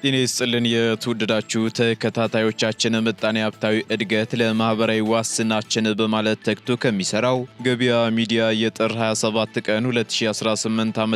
ጤና ይስጥልን የተወደዳችሁ ተከታታዮቻችን ምጣኔ ሀብታዊ እድገት ለማህበራዊ ዋስትናችን በማለት ተግቶ ከሚሰራው ገበያ ሚዲያ የጥር 27 ቀን 2018 ዓ.ም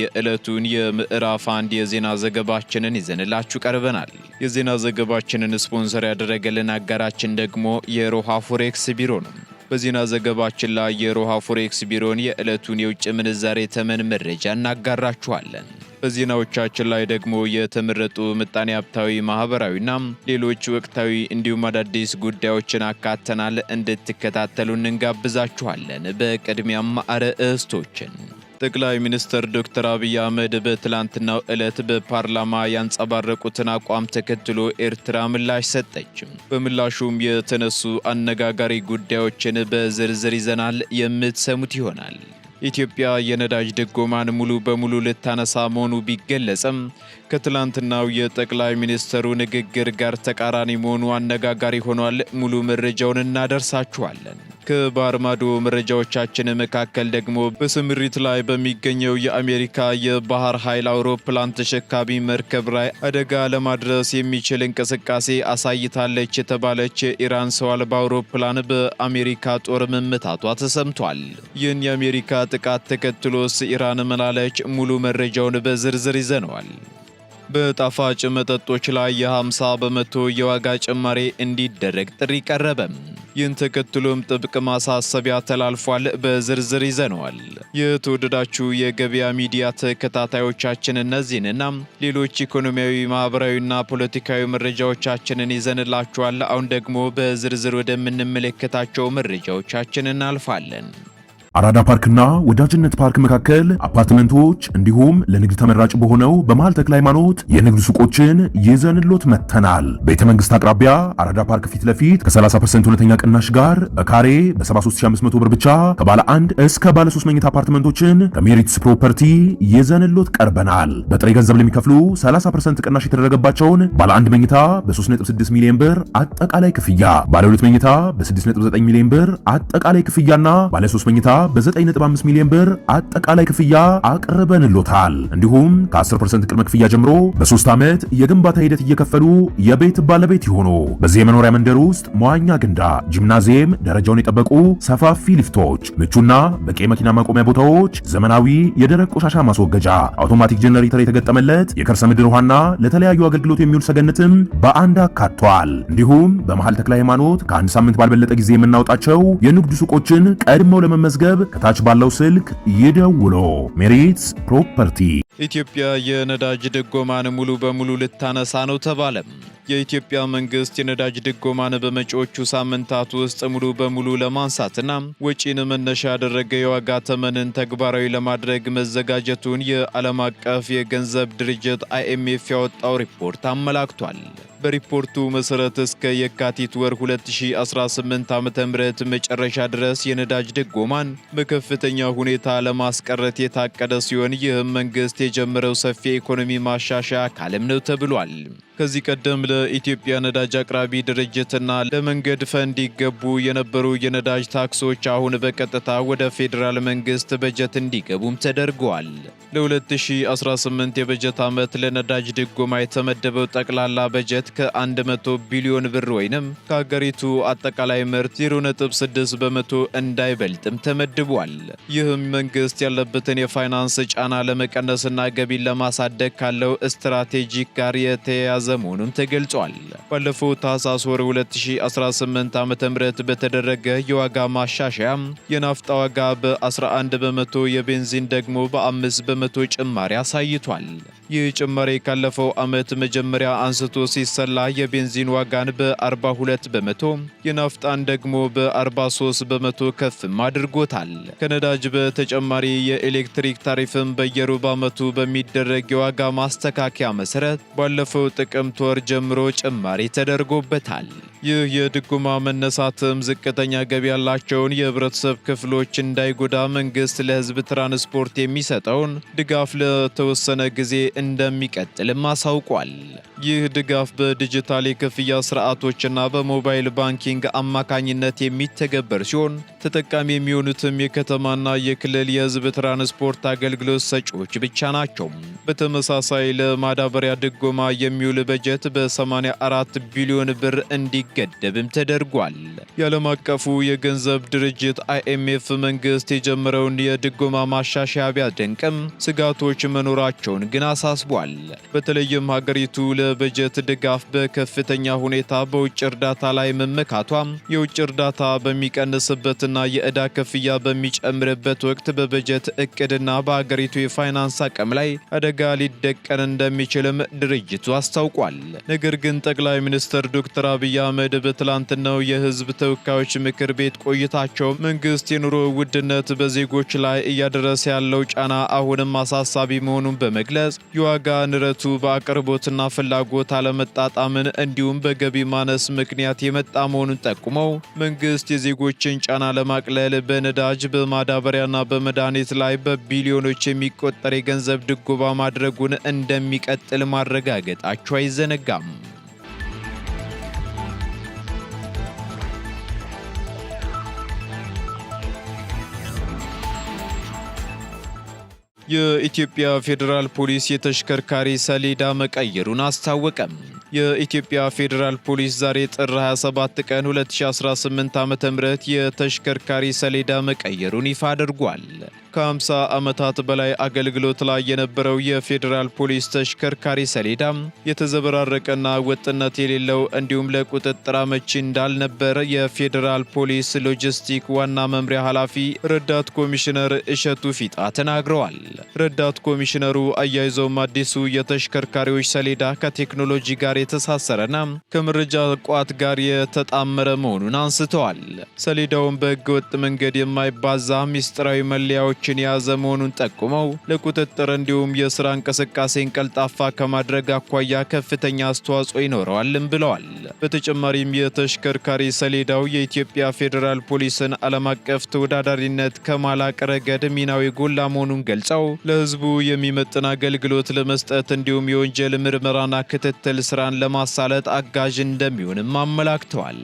የዕለቱን የምዕራፍ 1 የዜና ዘገባችንን ይዘንላችሁ ቀርበናል። የዜና ዘገባችንን ስፖንሰር ያደረገልን አጋራችን ደግሞ የሮሃ ፎሬክስ ቢሮ ነው። በዜና ዘገባችን ላይ የሮሃ ፎሬክስ ቢሮን የዕለቱን የውጭ ምንዛሬ ተመን መረጃ እናጋራችኋለን። በዜናዎቻችን ላይ ደግሞ የተመረጡ ምጣኔ ሀብታዊ ማህበራዊና ሌሎች ወቅታዊ እንዲሁም አዳዲስ ጉዳዮችን አካተናል። እንድትከታተሉ እንጋብዛችኋለን። በቅድሚያም አርዕስቶችን ጠቅላይ ሚኒስትር ዶክተር አብይ አህመድ በትላንትናው ዕለት በፓርላማ ያንጸባረቁትን አቋም ተከትሎ ኤርትራ ምላሽ ሰጠች። በምላሹም የተነሱ አነጋጋሪ ጉዳዮችን በዝርዝር ይዘናል፣ የምትሰሙት ይሆናል። ኢትዮጵያ የነዳጅ ድጎማን ሙሉ በሙሉ ልታነሳ መሆኑ ቢገለጽም ከትላንትናው የጠቅላይ ሚኒስትሩ ንግግር ጋር ተቃራኒ መሆኑ አነጋጋሪ ሆኗል። ሙሉ መረጃውን እናደርሳችኋለን። ከባህር ማዶ መረጃዎቻችን መካከል ደግሞ በስምሪት ላይ በሚገኘው የአሜሪካ የባህር ኃይል አውሮፕላን ተሸካሚ መርከብ ላይ አደጋ ለማድረስ የሚችል እንቅስቃሴ አሳይታለች የተባለች የኢራን ሰው አልባ አውሮፕላን በአሜሪካ ጦር መመታቷ ተሰምቷል። ይህን የአሜሪካ ጥቃት ተከትሎስ ኢራን ምላለች? ሙሉ መረጃውን በዝርዝር ይዘነዋል። በጣፋጭ መጠጦች ላይ የ50 በመቶ የዋጋ ጭማሪ እንዲደረግ ጥሪ ቀረበ። ይህን ተከትሎም ጥብቅ ማሳሰቢያ ተላልፏል። በዝርዝር ይዘነዋል። የተወደዳችሁ የገበያ ሚዲያ ተከታታዮቻችን እነዚህንና ሌሎች ኢኮኖሚያዊ፣ ማህበራዊና ፖለቲካዊ መረጃዎቻችንን ይዘንላችኋል። አሁን ደግሞ በዝርዝር ወደምንመለከታቸው መረጃዎቻችን እናልፋለን። አራዳ ፓርክና ወዳጅነት ፓርክ መካከል አፓርትመንቶች እንዲሁም ለንግድ ተመራጭ በሆነው በመሃል ተክለ ሃይማኖት የንግድ ሱቆችን ይዘንሎት መተናል። ቤተ መንግስት አቅራቢያ አራዳ ፓርክ ፊት ለፊት ከ30% እውነተኛ ቅናሽ ጋር በካሬ በ73500 ብር ብቻ ከባለ 1 እስከ ባለ 3 መኝታ አፓርትመንቶችን ከሜሪትስ ፕሮፐርቲ ይዘንሎት ቀርበናል። በጥሬ ገንዘብ ለሚከፍሉ 30% ቅናሽ የተደረገባቸውን ባለ 1 መኝታ በ3.6 ሚሊዮን ብር አጠቃላይ ክፍያ፣ ባለ 2 መኝታ በ6.9 ሚሊዮን ብር አጠቃላይ ክፍያና ባለ 3 መኝታ በ9.5 ሚሊዮን ብር አጠቃላይ ክፍያ አቅርበንሎታል። እንዲሁም ከ10% ቅድመ ክፍያ ጀምሮ በ3 ዓመት የግንባታ ሂደት እየከፈሉ የቤት ባለቤት ይሆኑ። በዚህ የመኖሪያ መንደር ውስጥ መዋኛ ገንዳ፣ ጂምናዚየም፣ ደረጃውን የጠበቁ ሰፋፊ ሊፍቶች፣ ምቹና በቂ መኪና ማቆሚያ ቦታዎች፣ ዘመናዊ የደረቅ ቆሻሻ ማስወገጃ፣ አውቶማቲክ ጄነሬተር የተገጠመለት የከርሰ ምድር ውሃና ለተለያዩ አገልግሎት የሚውል ሰገነትም በአንድ አካቷል። እንዲሁም በመሃል ተክለ ሃይማኖት ከአንድ ሳምንት ባልበለጠ ጊዜ የምናወጣቸው የንግድ ሱቆችን ቀድመው ለመመዝገብ ከታች ባለው ስልክ ይደውሉ። ሜሪትስ ፕሮፐርቲ። ኢትዮጵያ የነዳጅ ድጎማን ሙሉ በሙሉ ልታነሳ ነው ተባለ። የኢትዮጵያ መንግስት የነዳጅ ድጎማን በመጪዎቹ ሳምንታት ውስጥ ሙሉ በሙሉ ለማንሳትና ወጪን መነሻ ያደረገ የዋጋ ተመንን ተግባራዊ ለማድረግ መዘጋጀቱን የዓለም አቀፍ የገንዘብ ድርጅት IMF ያወጣው ሪፖርት አመላክቷል። በሪፖርቱ መሰረት እስከ የካቲት ወር 2018 ዓ.ም መጨረሻ ድረስ የነዳጅ ድጎማን በከፍተኛ ሁኔታ ለማስቀረት የታቀደ ሲሆን ይህም መንግስት የጀመረው ሰፊ ኢኮኖሚ ማሻሻያ አካልም ነው ተብሏል። ከዚህ ቀደም ለኢትዮጵያ ነዳጅ አቅራቢ ድርጅትና ለመንገድ ፈንድ ይገቡ የነበሩ የነዳጅ ታክሶች አሁን በቀጥታ ወደ ፌዴራል መንግስት በጀት እንዲገቡም ተደርገዋል። ለ2018 የበጀት ዓመት ለነዳጅ ድጎማ የተመደበው ጠቅላላ በጀት ከ100 ቢሊዮን ብር ወይንም ከሀገሪቱ አጠቃላይ ምርት 0.6 በመቶ እንዳይበልጥም ተመድቧል። ይህም መንግስት ያለበትን የፋይናንስ ጫና ለመቀነስና ገቢን ለማሳደግ ካለው ስትራቴጂክ ጋር የተያያዘ መሆኑን ተገልጿል። ባለፈው ታህሳስ ወር 2018 ዓ.ም በተደረገ የዋጋ ማሻሻያ የናፍጣ ዋጋ በ11 በመቶ፣ የቤንዚን ደግሞ በ5 በመቶ ጭማሪ አሳይቷል። ይህ ጭማሪ ካለፈው ዓመት መጀመሪያ አንስቶ ሲሰላ የቤንዚን ዋጋን በ42 በመቶ፣ የናፍጣን ደግሞ በ43 በመቶ ከፍም አድርጎታል። ከነዳጅ በተጨማሪ የኤሌክትሪክ ታሪፍም በየሩብ ዓመቱ በሚደረግ የዋጋ ማስተካከያ መሰረት ባለፈው ጥቅምት ወር ጀምሮ ጭማሪ ተደርጎበታል። ይህ የድጎማ መነሳትም ዝቅተኛ ገቢ ያላቸውን የህብረተሰብ ክፍሎች እንዳይጎዳ መንግስት ለህዝብ ትራንስፖርት የሚሰጠውን ድጋፍ ለተወሰነ ጊዜ እንደሚቀጥልም አሳውቋል። ይህ ድጋፍ በዲጂታል የክፍያ ስርዓቶችና በሞባይል ባንኪንግ አማካኝነት የሚተገበር ሲሆን ተጠቃሚ የሚሆኑትም የከተማና የክልል የህዝብ ትራንስፖርት አገልግሎት ሰጪዎች ብቻ ናቸው። በተመሳሳይ ለማዳበሪያ ድጎማ የሚውል በጀት በ84 ቢሊዮን ብር እንዲገደብም ተደርጓል። የዓለም አቀፉ የገንዘብ ድርጅት IMF መንግስት የጀመረውን የድጎማ ማሻሻያ ቢያደንቅም ስጋቶች መኖራቸውን ግን አሳስቧል። በተለይም ሀገሪቱ ለበጀት ድጋፍ በከፍተኛ ሁኔታ በውጭ እርዳታ ላይ መመካቷም የውጭ እርዳታ በሚቀንስበትና የዕዳ ክፍያ በሚጨምርበት ወቅት በበጀት እቅድና በሀገሪቱ የፋይናንስ አቅም ላይ አደጋ ሊደቀን እንደሚችልም ድርጅቱ አስታውቋል። ነገር ግን ጠቅላይ ሚኒስትር ዶክተር አብይ አህመድ በትላንትናው የህዝብ ተወካዮች ምክር ቤት ቆይታቸው መንግስት የኑሮ ውድነት በዜጎች ላይ እያደረሰ ያለው ጫና አሁንም አሳሳቢ መሆኑን በመግለጽ የዋጋ ንረቱ በአቅርቦትና ፍላጎት አለመጣጣምን እንዲሁም በገቢ ማነስ ምክንያት የመጣ መሆኑን ጠቁመው መንግስት የዜጎችን ጫና ለማቅለል በነዳጅ በማዳበሪያና በመድኃኒት ላይ በቢሊዮኖች የሚቆጠር የገንዘብ ድጎማ ማድረጉን እንደሚቀጥል ማረጋገጣቸው አይዘነጋም። የኢትዮጵያ ፌዴራል ፖሊስ የተሽከርካሪ ሰሌዳ መቀየሩን አስታወቀም። የኢትዮጵያ ፌዴራል ፖሊስ ዛሬ ጥር 27 ቀን 2018 ዓ.ም የተሽከርካሪ ሰሌዳ መቀየሩን ይፋ አድርጓል። ከ50 ዓመታት በላይ አገልግሎት ላይ የነበረው የፌዴራል ፖሊስ ተሽከርካሪ ሰሌዳ የተዘበራረቀና ወጥነት የሌለው እንዲሁም ለቁጥጥር አመቺ እንዳልነበር የፌዴራል ፖሊስ ሎጂስቲክ ዋና መምሪያ ኃላፊ ረዳት ኮሚሽነር እሸቱ ፊጣ ተናግረዋል። ረዳት ኮሚሽነሩ አያይዘውም አዲሱ የተሽከርካሪዎች ሰሌዳ ከቴክኖሎጂ ጋር የተሳሰረና ከመረጃ ቋት ጋር የተጣመረ መሆኑን አንስተዋል። ሰሌዳውን በህገወጥ መንገድ የማይባዛ ሚስጥራዊ መለያዎችን የያዘ መሆኑን ጠቁመው ለቁጥጥር እንዲሁም የሥራ እንቅስቃሴን ቀልጣፋ ከማድረግ አኳያ ከፍተኛ አስተዋጽኦ ይኖረዋልም ብለዋል። በተጨማሪም የተሽከርካሪ ሰሌዳው የኢትዮጵያ ፌዴራል ፖሊስን ዓለም አቀፍ ተወዳዳሪነት ከማላቅ ረገድ ሚናው የጎላ መሆኑን ገልጸው ለህዝቡ የሚመጥን አገልግሎት ለመስጠት እንዲሁም የወንጀል ምርመራና ክትትል ስራን ለማሳለጥ አጋዥ እንደሚሆንም አመላክተዋል።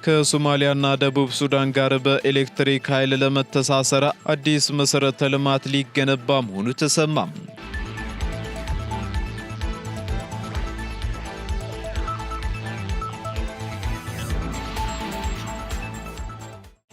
ከሶማሊያና ደቡብ ሱዳን ጋር በኤሌክትሪክ ኃይል ለመተሳሰር አዲስ መሠረተ ልማት ሊገነባ መሆኑ ተሰማም።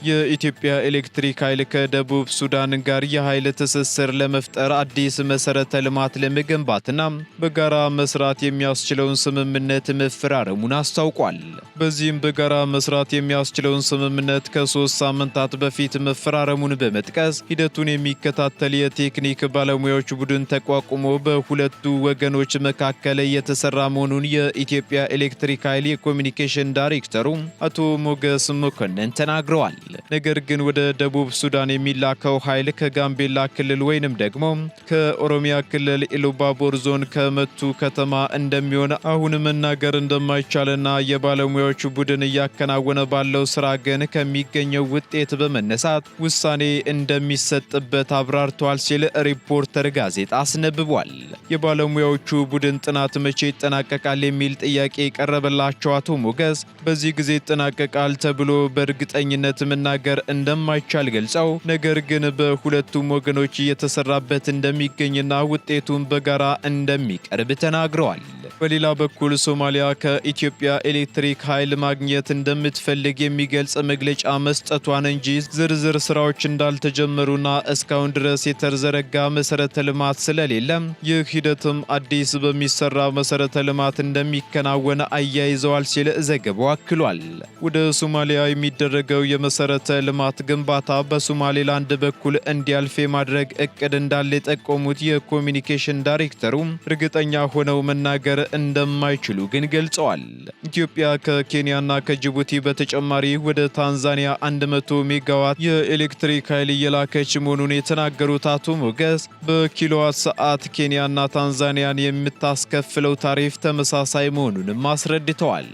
የኢትዮጵያ ኤሌክትሪክ ኃይል ከደቡብ ሱዳን ጋር የኃይል ትስስር ለመፍጠር አዲስ መሠረተ ልማት ለመገንባትና በጋራ መስራት የሚያስችለውን ስምምነት መፈራረሙን አስታውቋል። በዚህም በጋራ መስራት የሚያስችለውን ስምምነት ከ3 ሳምንታት በፊት መፈራረሙን በመጥቀስ ሂደቱን የሚከታተል የቴክኒክ ባለሙያዎች ቡድን ተቋቁሞ በሁለቱ ወገኖች መካከል የተሰራ መሆኑን የኢትዮጵያ ኤሌክትሪክ ኃይል የኮሚኒኬሽን ዳይሬክተሩ አቶ ሞገስ መኮንን ተናግረዋል። ነገር ግን ወደ ደቡብ ሱዳን የሚላከው ኃይል ከጋምቤላ ክልል ወይንም ደግሞ ከኦሮሚያ ክልል ኢሉባቦር ዞን ከመቱ ከተማ እንደሚሆን አሁን መናገር እንደማይቻልና የባለሙያዎቹ ቡድን እያከናወነ ባለው ስራ ግን ከሚገኘው ውጤት በመነሳት ውሳኔ እንደሚሰጥበት አብራርተዋል ሲል ሪፖርተር ጋዜጣ አስነብቧል። የባለሙያዎቹ ቡድን ጥናት መቼ ይጠናቀቃል የሚል ጥያቄ የቀረበላቸው አቶ ሞገስ በዚህ ጊዜ ይጠናቀቃል ተብሎ በእርግጠኝነት መናገር እንደማይቻል ገልጸው ነገር ግን በሁለቱም ወገኖች እየተሰራበት እንደሚገኝና ውጤቱን በጋራ እንደሚቀርብ ተናግረዋል። በሌላ በኩል ሶማሊያ ከኢትዮጵያ ኤሌክትሪክ ኃይል ማግኘት እንደምትፈልግ የሚገልጽ መግለጫ መስጠቷን እንጂ ዝርዝር ስራዎች እንዳልተጀመሩና እስካሁን ድረስ የተዘረጋ መሰረተ ልማት ስለሌለ ይህ ሂደትም አዲስ በሚሰራ መሰረተ ልማት እንደሚከናወን አያይዘዋል ሲል ዘገባው አክሏል። ወደ ሶማሊያ የሚደረገው የመሰረተ ልማት ግንባታ በሶማሌላንድ በኩል እንዲያልፍ የማድረግ እቅድ እንዳለ የጠቆሙት የኮሚኒኬሽን ዳይሬክተሩ እርግጠኛ ሆነው መናገር እንደማይችሉ ግን ገልጸዋል። ኢትዮጵያ ከኬንያና ከጅቡቲ በተጨማሪ ወደ ታንዛኒያ 100 ሜጋዋት የኤሌክትሪክ ኃይል እየላከች መሆኑን የተናገሩት አቶ ሞገስ በኪሎዋት ሰዓት ኬንያና ታንዛኒያን የምታስከፍለው ታሪፍ ተመሳሳይ መሆኑንም አስረድተዋል።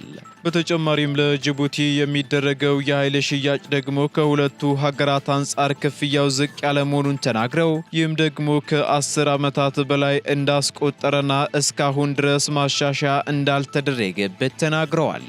በተጨማሪም ለጅቡቲ የሚደረገው የኃይል ሽያጭ ደግሞ ከሁለቱ ሀገራት አንጻር ክፍያው ዝቅ ያለ መሆኑን ተናግረው ይህም ደግሞ ከ10 ዓመታት በላይ እንዳስቆጠረና እስካሁን ድረስ ማሻሻያ እንዳልተደረገበት ተናግረዋል።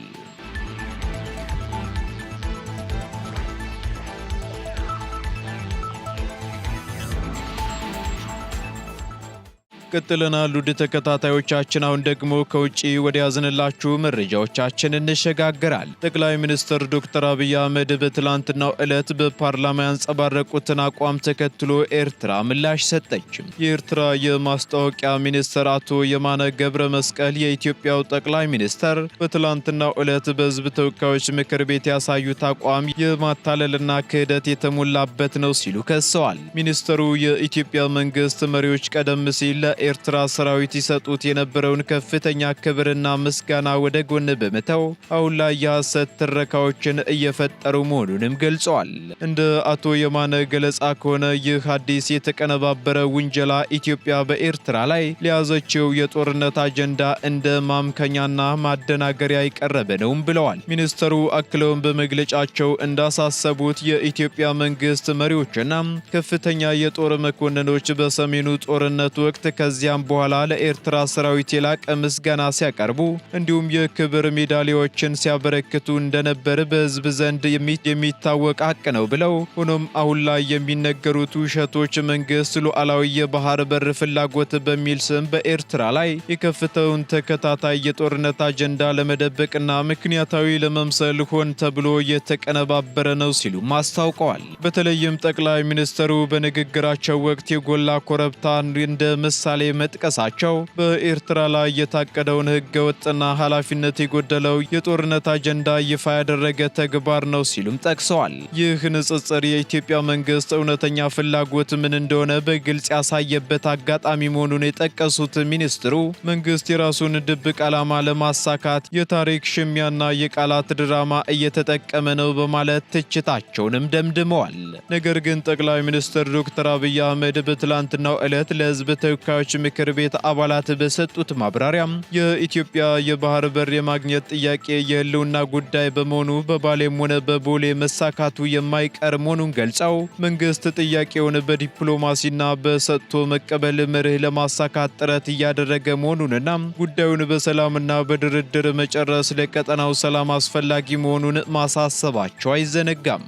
ቀጥለናል ውድ ተከታታዮቻችን። አሁን ደግሞ ከውጪ ወደ ያዝንላችሁ መረጃዎቻችን እንሸጋገራል። ጠቅላይ ሚኒስትር ዶክተር አብይ አህመድ በትላንትናው ዕለት በፓርላማ ያንጸባረቁትን አቋም ተከትሎ ኤርትራ ምላሽ ሰጠች። የኤርትራ የማስታወቂያ ሚኒስትር አቶ የማነ ገብረ መስቀል የኢትዮጵያው ጠቅላይ ሚኒስትር በትላንትናው ዕለት በሕዝብ ተወካዮች ምክር ቤት ያሳዩት አቋም የማታለልና ክህደት የተሞላበት ነው ሲሉ ከሰዋል። ሚኒስትሩ የኢትዮጵያ መንግስት መሪዎች ቀደም ሲል ኤርትራ ሰራዊት ይሰጡት የነበረውን ከፍተኛ ክብርና ምስጋና ወደ ጎን በመተው አሁን ላይ የሐሰት ትረካዎችን እየፈጠሩ መሆኑንም ገልጸዋል። እንደ አቶ የማነ ገለጻ ከሆነ ይህ አዲስ የተቀነባበረ ውንጀላ ኢትዮጵያ በኤርትራ ላይ ለያዘችው የጦርነት አጀንዳ እንደ ማምከኛና ማደናገሪያ የቀረበ ነውም ብለዋል። ሚኒስትሩ አክለውን በመግለጫቸው እንዳሳሰቡት የኢትዮጵያ መንግስት መሪዎችና ከፍተኛ የጦር መኮንኖች በሰሜኑ ጦርነት ወቅት ከዚያም በኋላ ለኤርትራ ሰራዊት የላቀ ምስጋና ሲያቀርቡ እንዲሁም የክብር ሜዳሊያዎችን ሲያበረክቱ እንደነበር በሕዝብ ዘንድ የሚታወቅ ሀቅ ነው ብለው ሆኖም አሁን ላይ የሚነገሩት ውሸቶች መንግስት ሉዓላዊ የባህር በር ፍላጎት በሚል ስም በኤርትራ ላይ የከፍተውን ተከታታይ የጦርነት አጀንዳ ለመደበቅና ምክንያታዊ ለመምሰል ሆን ተብሎ የተቀነባበረ ነው ሲሉም አስታውቀዋል። በተለይም ጠቅላይ ሚኒስትሩ በንግግራቸው ወቅት የጎላ ኮረብታ እንደ ምሳሌ መጥቀሳቸው በኤርትራ ላይ የታቀደውን ህገወጥና ኃላፊነት የጎደለው የጦርነት አጀንዳ ይፋ ያደረገ ተግባር ነው ሲሉም ጠቅሰዋል። ይህ ንጽጽር የኢትዮጵያ መንግስት እውነተኛ ፍላጎት ምን እንደሆነ በግልጽ ያሳየበት አጋጣሚ መሆኑን የጠቀሱት ሚኒስትሩ መንግስት የራሱን ድብቅ ዓላማ ለማሳካት የታሪክ ሽሚያና የቃላት ድራማ እየተጠቀመ ነው በማለት ትችታቸውንም ደምድመዋል። ነገር ግን ጠቅላይ ሚኒስትር ዶክተር አብይ አህመድ በትላንትናው ዕለት ለህዝብ ተወካዮች ምክር ቤት አባላት በሰጡት ማብራሪያም የኢትዮጵያ የባህር በር የማግኘት ጥያቄ የህልውና ጉዳይ በመሆኑ በባሌም ሆነ በቦሌ መሳካቱ የማይቀር መሆኑን ገልጸው መንግስት ጥያቄውን በዲፕሎማሲና በሰጥቶ መቀበል መርህ ለማሳካት ጥረት እያደረገ መሆኑንና ጉዳዩን በሰላምና በድርድር መጨረስ ለቀጠናው ሰላም አስፈላጊ መሆኑን ማሳሰባቸው አይዘነጋም።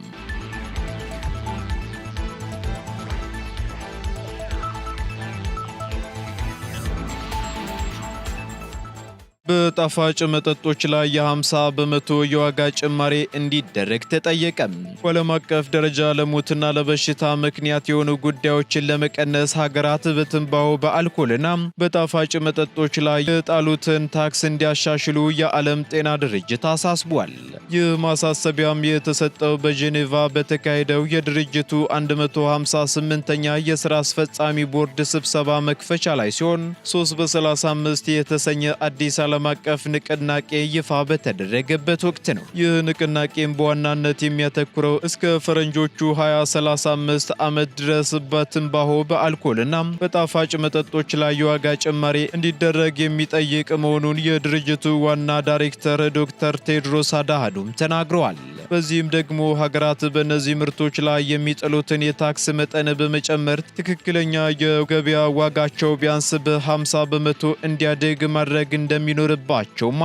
በጣፋጭ መጠጦች ላይ የ50 በመቶ የዋጋ ጭማሪ እንዲደረግ ተጠየቀ። በዓለም አቀፍ ደረጃ ለሞትና ለበሽታ ምክንያት የሆኑ ጉዳዮችን ለመቀነስ ሀገራት በትንባሆ በአልኮልና በጣፋጭ መጠጦች ላይ የጣሉትን ታክስ እንዲያሻሽሉ የዓለም ጤና ድርጅት አሳስቧል። ይህ ማሳሰቢያም የተሰጠው በጄኔቫ በተካሄደው የድርጅቱ 158ኛ የሥራ አስፈጻሚ ቦርድ ስብሰባ መክፈቻ ላይ ሲሆን 3 በ35 የተሰኘ አዲስ ዓለም አቀፍ ንቅናቄ ይፋ በተደረገበት ወቅት ነው። ይህ ንቅናቄም በዋናነት የሚያተኩረው እስከ ፈረንጆቹ 2035 ዓመት ድረስ በትንባሆ በአልኮልና በጣፋጭ መጠጦች ላይ የዋጋ ጭማሪ እንዲደረግ የሚጠይቅ መሆኑን የድርጅቱ ዋና ዳይሬክተር ዶክተር ቴድሮስ አድሃኖም ተናግረዋል። በዚህም ደግሞ ሀገራት በእነዚህ ምርቶች ላይ የሚጥሉትን የታክስ መጠን በመጨመር ትክክለኛ የገበያ ዋጋቸው ቢያንስ በ50 በመቶ እንዲያድግ ማድረግ እንደሚኖርባቸውም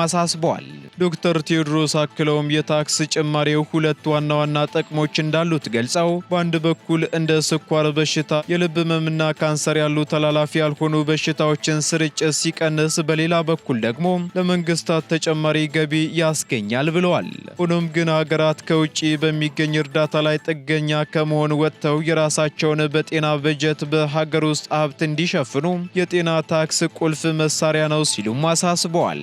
አሳስበዋል። ዶክተር ቴዎድሮስ አክለውም የታክስ ጭማሪው ሁለት ዋና ዋና ጥቅሞች እንዳሉት ገልጸው በአንድ በኩል እንደ ስኳር በሽታ፣ የልብ ህመምና ካንሰር ያሉ ተላላፊ ያልሆኑ በሽታዎችን ስርጭት ሲቀንስ፣ በሌላ በኩል ደግሞ ለመንግስታት ተጨማሪ ገቢ ያስገኛል ብለዋል። ሆኖም ግን ሀገራት ከውጭ በሚገኝ እርዳታ ላይ ጥገኛ ከመሆን ወጥተው የራሳቸውን በጤና በጀት በሀገር ውስጥ ሀብት እንዲሸፍኑ የጤና ታክስ ቁልፍ መሳሪያ ነው ሲሉም አሳስበዋል።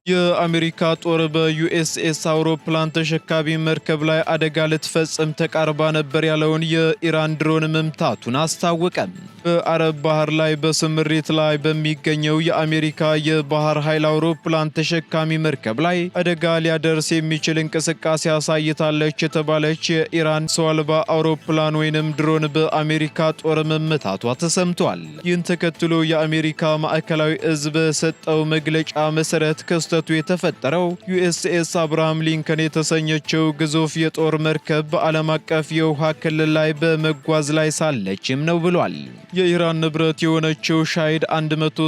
የአሜሪካ ጦር በዩኤስኤስ አውሮፕላን ተሸካሚ መርከብ ላይ አደጋ ልትፈጽም ተቃርባ ነበር ያለውን የኢራን ድሮን መምታቱን አስታወቀ። በአረብ ባህር ላይ በስምሪት ላይ በሚገኘው የአሜሪካ የባህር ኃይል አውሮፕላን ተሸካሚ መርከብ ላይ አደጋ ሊያደርስ የሚችል እንቅስቃሴ አሳይታለች የተባለች የኢራን ሰው አልባ አውሮፕላን ወይንም ድሮን በአሜሪካ ጦር መመታቷ ተሰምቷል። ይህን ተከትሎ የአሜሪካ ማዕከላዊ እዝ በሰጠው መግለጫ መሰረት ክስተቱ የተፈጠረው ዩኤስኤስ አብርሃም ሊንከን የተሰኘችው ግዙፍ የጦር መርከብ በዓለም አቀፍ የውሃ ክልል ላይ በመጓዝ ላይ ሳለችም ነው ብሏል። የኢራን ንብረት የሆነችው ሻሂድ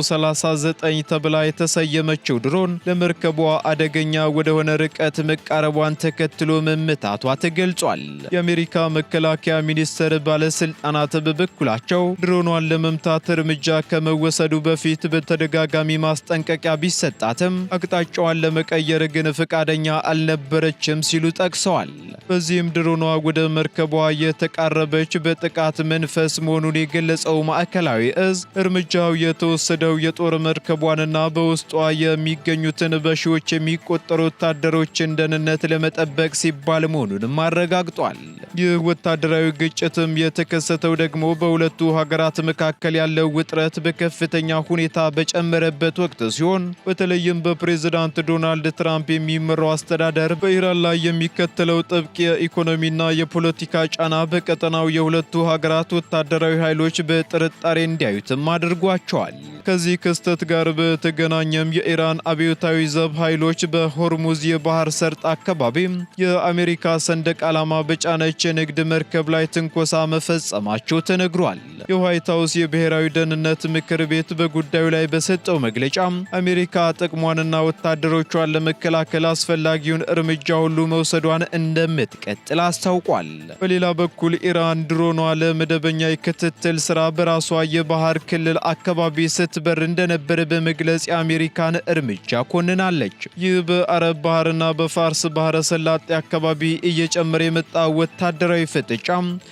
139 ተብላ የተሰየመችው ድሮን ለመርከቧ አደገኛ ወደሆነ ርቀት መቃረቧን ተከትሎ መመታቷ ተገልጿል። የአሜሪካ መከላከያ ሚኒስቴር ባለስልጣናት በበኩላቸው ድሮኗን ለመምታት እርምጃ ከመወሰዱ በፊት በተደጋጋሚ ማስጠንቀቂያ ቢሰጣትም አቅጣጫዋን ለመቀየር ግን ፈቃደኛ አልነበረችም ሲሉ ጠቅሰዋል። በዚህም ድሮኗ ወደ መርከቧ የተቃረበች በጥቃት መንፈስ መሆኑን የገለጸው ማዕከላዊ እዝ እርምጃው የተወሰደው የጦር መርከቧንና በውስጧ የሚገኙትን በሺዎች የሚቆጠሩ ወታደሮችን ደህንነት ለመጠበቅ ሲባል መሆኑንም አረጋግጧል። ይህ ወታደራዊ ግጭትም የተከሰተው ደግሞ በሁለቱ ሀገራት መካከል ያለው ውጥረት በከፍተኛ ሁኔታ በጨመረበት ወቅት ሲሆን በተለይም በፕሬዝዳንት ዶናልድ ትራምፕ የሚመራው አስተዳደር በኢራን ላይ የሚከተለው ጥብቅ የኢኮኖሚና የፖለቲካ ጫና በቀጠናው የሁለቱ ሀገራት ወታደራዊ ኃይሎች በጥርጣሬ እንዲያዩትም አድርጓቸዋል። ከዚህ ክስተት ጋር በተገናኘም የኢራን አብዮታዊ ዘብ ኃይሎች በሆርሙዝ የባህር ሰርጥ አካባቢ የአሜሪካ ሰንደቅ ዓላማ በጫነች የንግድ መርከብ ላይ ትንኮሳ መፈጸማቸው ተነግሯል። የዋይት ሃውስ የብሔራዊ ደህንነት ምክር ቤት በጉዳዩ ላይ በሰጠው መግለጫ አሜሪካ ጥቅሟንና ወታደሮቿን ለመከላከል አስፈላጊውን እርምጃ ሁሉ መውሰዷን እንደምትቀጥል አስታውቋል። በሌላ በኩል ኢራን ድሮኗ ለመደበኛ የክትትል ስራ በራሷ የባህር ክልል አካባቢ ስትበር እንደነበር በመግለጽ የአሜሪካን እርምጃ ኮንናለች። ይህ በአረብ ባህርና በፋርስ ባህረ ሰላጤ አካባቢ እየጨመረ የመጣ ወታደራዊ ፍጥጫ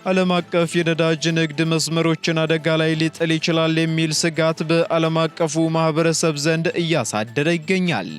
ዓለም አቀፍ የነዳጅ ንግድ መስመሮችን አደጋ ላይ ሊጥል ይችላል የሚል ስጋት በዓለም አቀፉ ማህበረሰብ ዘንድ እያሳደረ ይገኛል።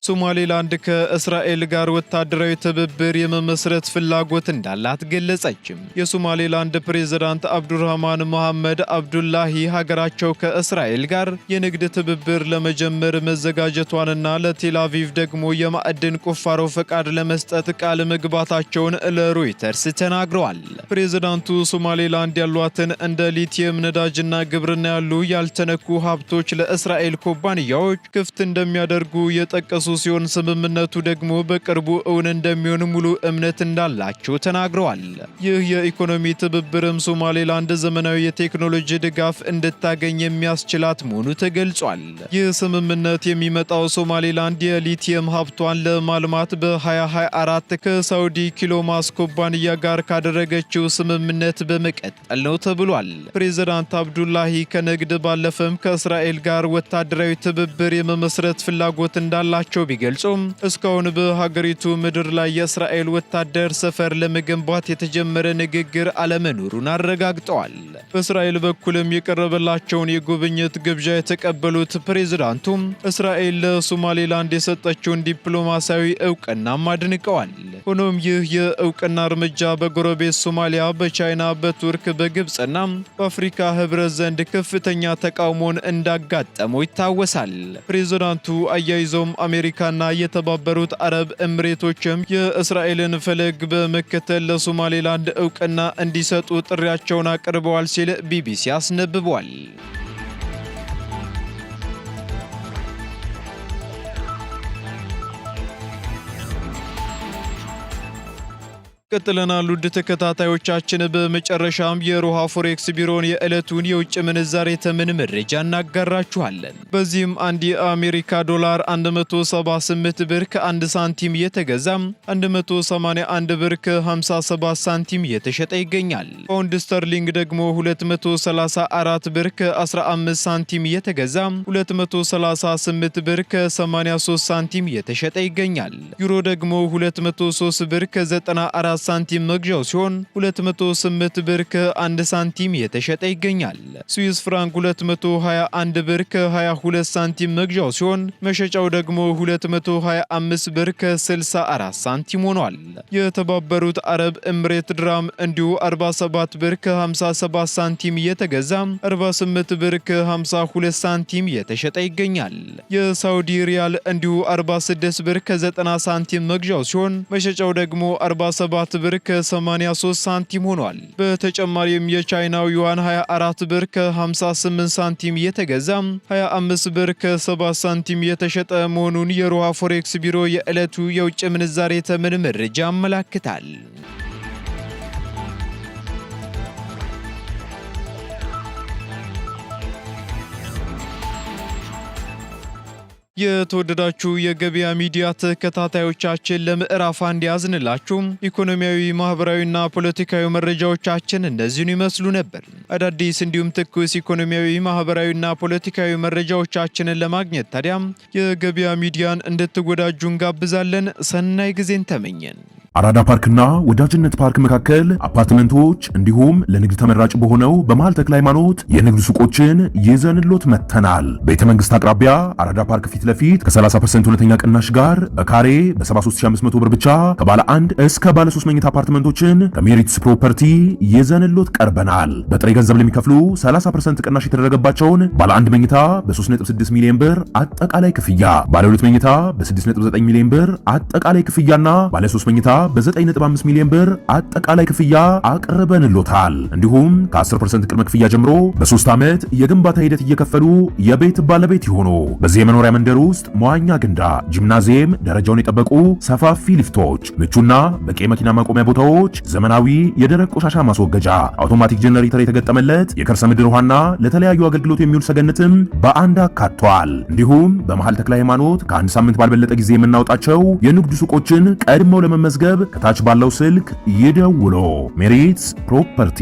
ሶማሌላንድ ከእስራኤል ጋር ወታደራዊ ትብብር የመመስረት ፍላጎት እንዳላት ገለጸች። የሶማሌላንድ ፕሬዝዳንት አብዱራህማን መሐመድ አብዱላሂ ሀገራቸው ከእስራኤል ጋር የንግድ ትብብር ለመጀመር መዘጋጀቷንና ለቴል አቪቭ ደግሞ የማዕድን ቁፋሮ ፈቃድ ለመስጠት ቃል መግባታቸውን ለሮይተርስ ተናግረዋል። ፕሬዝዳንቱ ሶማሌላንድ ያሏትን እንደ ሊቲየም፣ ነዳጅና ግብርና ያሉ ያልተነኩ ሀብቶች ለእስራኤል ኩባንያዎች ክፍት እንደሚያደርጉ የጠቀሱ ሲሆን ስምምነቱ ደግሞ በቅርቡ እውን እንደሚሆን ሙሉ እምነት እንዳላቸው ተናግረዋል። ይህ የኢኮኖሚ ትብብርም ሶማሌላንድ ዘመናዊ የቴክኖሎጂ ድጋፍ እንድታገኝ የሚያስችላት መሆኑ ተገልጿል። ይህ ስምምነት የሚመጣው ሶማሌላንድ የሊቲየም ሀብቷን ለማልማት በ2024 ከሳውዲ ኪሎማስ ኩባንያ ጋር ካደረገችው ስምምነት በመቀጠል ነው ተብሏል። ፕሬዝዳንት አብዱላሂ ከንግድ ባለፈም ከእስራኤል ጋር ወታደራዊ ትብብር የመመስረት ፍላጎት እንዳላቸው ቢገልጹም እስካሁን በሀገሪቱ ምድር ላይ የእስራኤል ወታደር ሰፈር ለመገንባት የተጀመረ ንግግር አለመኖሩን አረጋግጠዋል። በእስራኤል በኩልም የቀረበላቸውን የጉብኝት ግብዣ የተቀበሉት ፕሬዝዳንቱም እስራኤል ለሶማሌላንድ የሰጠችውን ዲፕሎማሲያዊ እውቅናም አድንቀዋል። ሆኖም ይህ የእውቅና እርምጃ በጎረቤት ሶማሊያ፣ በቻይና፣ በቱርክ፣ በግብፅና በአፍሪካ ህብረት ዘንድ ከፍተኛ ተቃውሞን እንዳጋጠመው ይታወሳል። ፕሬዝዳንቱ አያይዘውም አሜሪካና የተባበሩት አረብ ኤምሬቶችም የእስራኤልን ፈለግ በመከተል ለሶማሌላንድ እውቅና እንዲሰጡ ጥሪያቸውን አቅርበዋል ሲል ቢቢሲ አስነብቧል። ቀጥለናል ውድ ተከታታዮቻችን። በመጨረሻም የሮሃ ፎሬክስ ቢሮን የዕለቱን የውጭ ምንዛሬ ተመን መረጃ እናጋራችኋለን። በዚህም አንድ የአሜሪካ ዶላር 178 ብር ከ1 ሳንቲም እየተገዛ 181 ብር ከ57 ሳንቲም እየተሸጠ ይገኛል። ፓውንድ ስተርሊንግ ደግሞ 234 ብር ከ15 ሳንቲም እየተገዛ 238 ብር ከ83 ሳንቲም እየተሸጠ ይገኛል። ዩሮ ደግሞ 203 ብር ከ94 ሳንቲም መግዣው ሲሆን 208 ብር ከ1 ሳንቲም የተሸጠ ይገኛል። ስዊስ ፍራንክ 221 ብር ከ22 ሳንቲም መግዣው ሲሆን መሸጫው ደግሞ 225 ብር ከ64 ሳንቲም ሆኗል። የተባበሩት አረብ ኤምሬት ድራም እንዲሁ 47 ብር ከ57 ሳንቲም የተገዛ 48 ብር ከ52 ሳንቲም የተሸጠ ይገኛል። የሳውዲ ሪያል እንዲሁ 46 ብር ከ90 ሳንቲም መግዣው ሲሆን መሸጫው ደግሞ 47 ብር ከ83 ሳንቲም ሆኗል። በተጨማሪም የቻይናው ዩዋን 24 ብር ከ58 ሳንቲም የተገዛ 25 ብር ከ7 ሳንቲም የተሸጠ መሆኑን የሮሃ ፎሬክስ ቢሮ የዕለቱ የውጭ ምንዛሬ ተመን መረጃ ያመላክታል። የተወደዳችሁ የገበያ ሚዲያ ተከታታዮቻችን ለምዕራፍ አንድ ያዝንላችሁ ኢኮኖሚያዊ፣ ማህበራዊና ፖለቲካዊ መረጃዎቻችን እነዚህን ይመስሉ ነበር። አዳዲስ እንዲሁም ትኩስ ኢኮኖሚያዊ፣ ማህበራዊና ፖለቲካዊ መረጃዎቻችንን ለማግኘት ታዲያም የገበያ ሚዲያን እንድትወዳጁ እንጋብዛለን። ሰናይ ጊዜን ተመኘን። አራዳ ፓርክና ወዳጅነት ፓርክ መካከል አፓርትመንቶች እንዲሁም ለንግድ ተመራጭ በሆነው በመሃል ተክለ ሃይማኖት የንግድ ሱቆችን ይዘንሎት መተናል። ቤተ መንግስት አቅራቢያ አራዳ ፓርክ ፊት ለፊት ከ30% እውነተኛ ቅናሽ ጋር በካሬ በ73500 ብር ብቻ ከባለ 1 እስከ ባለ 3 መኝታ አፓርትመንቶችን ከሜሪትስ ፕሮፐርቲ ይዘንሎት ቀርበናል። በጥሬ ገንዘብ ለሚከፍሉ 30% ቅናሽ የተደረገባቸውን ባለ 1 መኝታ በ3.6 ሚሊዮን ብር አጠቃላይ ክፍያ፣ ባለ 2 መኝታ በ6.9 ሚሊዮን ብር አጠቃላይ ክፍያና ባለ 3 መኝታ በ9.5 ሚሊዮን ብር አጠቃላይ ክፍያ አቅርበንሎታል። እንዲሁም ከ10% ቅድመ ክፍያ ጀምሮ በ3 ዓመት የግንባታ ሂደት እየከፈሉ የቤት ባለቤት ይሆኑ። በዚህ የመኖሪያ መንደር ውስጥ መዋኛ ገንዳ፣ ጂምናዚየም፣ ደረጃውን የጠበቁ ሰፋፊ ሊፍቶች፣ ምቹና በቂ መኪና ማቆሚያ ቦታዎች፣ ዘመናዊ የደረቅ ቆሻሻ ማስወገጃ፣ አውቶማቲክ ጄኔሬተር የተገጠመለት የከርሰ ምድር ውሃና ለተለያዩ አገልግሎት የሚውል ሰገነትም በአንድ አካቷል። እንዲሁም በመሃል ተክለ ሃይማኖት ከአንድ ሳምንት ባልበለጠ ጊዜ የምናወጣቸው የንግድ ሱቆችን ቀድመው ለመመዝገብ ከታች ባለው ስልክ ይደውሉ። ሜሪትስ ፕሮፐርቲ